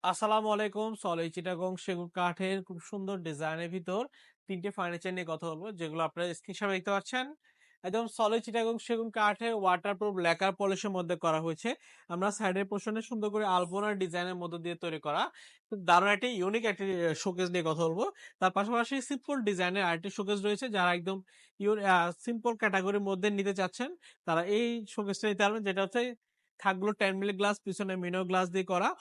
আসসালামু আলাইকুম। সলিড চিটাগং সেগুন কাঠের খুব সুন্দর ডিজাইনের ভিতর ৩ টে ফার্নিচার নিয়ে কথা বলবো, যেগুলো আপনারা স্ক্রিনশটে দেখতে পাচ্ছেন। একদম সলিড চিটাগং সেগুন কাঠে ওয়াটারপ্রুফ ল্যাকার পলিশের মধ্যে করা হয়েছে। আমরা সাইডের পোর্শনে সুন্দর করে আলপনা ডিজাইনের মধ্য দিয়ে তৈরি করা। খুব দারুণ একটি ইউনিক একটি শোকেস নিয়ে কথা বলবো। তার পাশাপাশি সিম্পল ডিজাইনের আরেকটি শোকেস রয়েছে। যারা একদম সিম্পল ক্যাটাগরির মধ্যে নিতে চাচ্ছেন, তারা এই শোকেসটা নিতে পারবেন, যেটা হচ্ছে থাকগুলো 10 মিলি গ্লাস, পিছনে মিনো গ্লাস দিয়ে করা।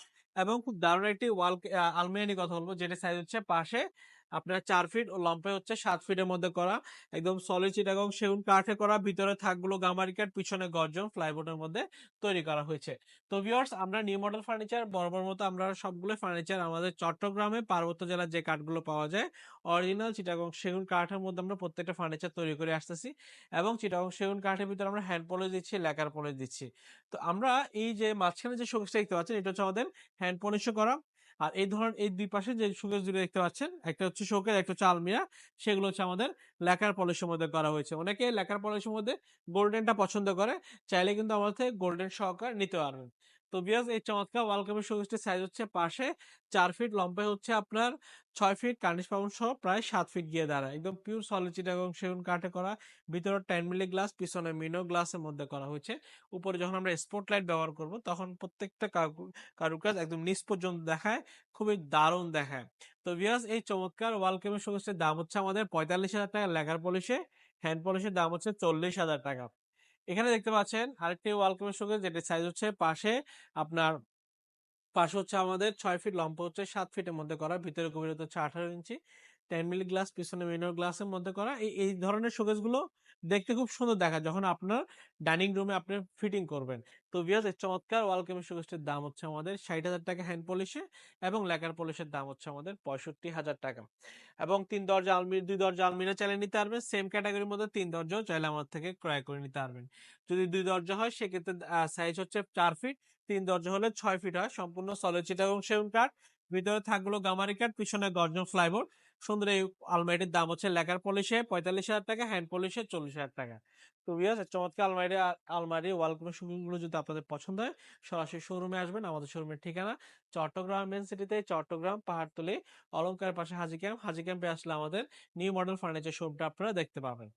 এবং খুব দারুণ একটি ওয়াল আলমিরা নিয়ে কথা বলবো, যেটা সাইজ হচ্ছে পাশে আপনার 4 ফিট ও লম্বে হচ্ছে 7 ফিটের মধ্যে করা। একদম সলিড চিটাগং সেগুন কাঠে করা, ভিতরে থাকগুলো গামারি কাঠ, পিছনে গর্জন ফ্লাইবোর্ডের মধ্যে তৈরি করা হয়েছে। তো ভিউয়ার্স, আমরা নিউ মডেল ফার্নিচার বরাবর মতো আমরা সবগুলো ফার্নিচার আমাদের চট্টগ্রামে পার্বত্য জেলার যে কাঠগুলো পাওয়া যায় অরিজিনাল চিটাগং সেগুন কাঠের মধ্যে আমরা প্রত্যেকটা ফার্নিচার তৈরি করে আসতেছি। এবং চিটাগং সেগুন কাঠের ভিতরে আমরা হ্যান্ড পলিশ দিচ্ছি, ল্যাকার পলিশ দিচ্ছি। তো আমরা এই যে মাঝখানে যে শোকেসটা দেখতে পাচ্ছেন, এটা হচ্ছে আমাদের হ্যান্ড পলিশও করা। আর এই ধরনের এই দুই পাশে যে শোকেস দুটো দেখতে পাচ্ছেন, একটা হচ্ছে শোকেস, একটা হচ্ছে আলমিরা, সেগুলো হচ্ছে আমাদের ল্যাকার পলিশের মধ্যে করা হয়েছে। অনেকে ল্যাকার পলিশের মধ্যে গোল্ডেনটা পছন্দ করে, চাইলে কিন্তু আমাদের থেকে গোল্ডেন সহকার নিতে পারবেন। তো বিয়াস, এই চমৎকার ওয়ালকাপের শোকেসটির সাইজ হচ্ছে পাশে 4 ফিট, লম্বায় হচ্ছে আপনার 6 ফিট, কার্নিশ পাউন্ড সহ প্রায় 7 ফিট গিয়ে দাঁড়ায়। একদম পিওর সলিড চিটাগং সেগুন কাঠে করা, ভিতরে 10 মিলি গ্লাস, পিছনে মিনো গ্লাসের মধ্যে করা হয়েছে। উপরে যখন আমরা স্পটলাইট ব্যবহার করব, তখন প্রত্যেকটা কারুকাজ একদম নিচ পর্যন্ত দেখায়, খুবই দারুণ দেখায়। তো ভিউয়ার্স, এই চমৎকার ওয়াল কেবিন শোকেসের দাম হচ্ছে আমাদের 45,000 টাকা, লেখার পলিশে, হ্যান্ড পলিশের দাম হচ্ছে 40,000 টাকা। এখানে দেখতে পাচ্ছেন আরেকটি ওয়াল কেবিন শোকেস, যেটির সাইজ হচ্ছে পাশে আপনার পাশে হচ্ছে আমাদের 6 ফিট, লম্বা হচ্ছে 7 ফিটের মধ্যে করা, ভিতরে গভীরতা হচ্ছে 18 ইঞ্চি, 10 মিলি গ্লাস, পিছনে মিনর গ্লাসের মধ্যে করা। এই ধরনের শোকেস গুলো দেখতে খুব সুন্দর দেখায় যখন আপনার ডাইনিং রুমে আপনি ফিটিং করবেন। তো ভিউয়ার্স, এই চমৎকার ওয়াল কেবিন শোকেসটির দাম হচ্ছে আমাদের 60,000 টাকা হ্যান্ড পলিশে, এবং লেকার পলিশের দাম হচ্ছে আমাদের 65,000 টাকা। এবং 3 দরজা আলমিরা, 2 দরজা আলমিরা চাইলে নিতে পারবেন। সেম ক্যাটাগরির মধ্যে 3 দরজাও চাইলে আমার থেকে ক্রয় করে নিতে পারবেন। যদি 2 দরজা হয়, সেক্ষেত্রে সাইজ হচ্ছে 4 ফিট, 3 দরজা হলে 6 ফিট হয়। সম্পূর্ণ সলিড চিটাগং সেগুন কাঠ, ভিতরে থাকগুলো গামারি কাঠ, পিছনে গর্জন ফ্লাইবোর্ড। সুন্দর এই আলমারিটির দাম হচ্ছে লেকার পলিশে 45,000 টাকা, হ্যান্ড পলিশে 40,000 টাকা। তো ভিউয়ার্স, চমৎকার আলমারি ওয়াল গুলো যদি আপনাদের পছন্দ হয়, সরাসরি শোরুমে আসবেন। আমাদের শোরুমের ঠিকানা চট্টগ্রাম মেন সিটিতে, চট্টগ্রাম পাহাড়তলি অলংকার পাশে হাজি ক্যাম্প। হাজি ক্যাম্পে আসলে আমাদের নিউ মডেল ফার্নিচার শোরুমটা আপনারা দেখতে পাবেন।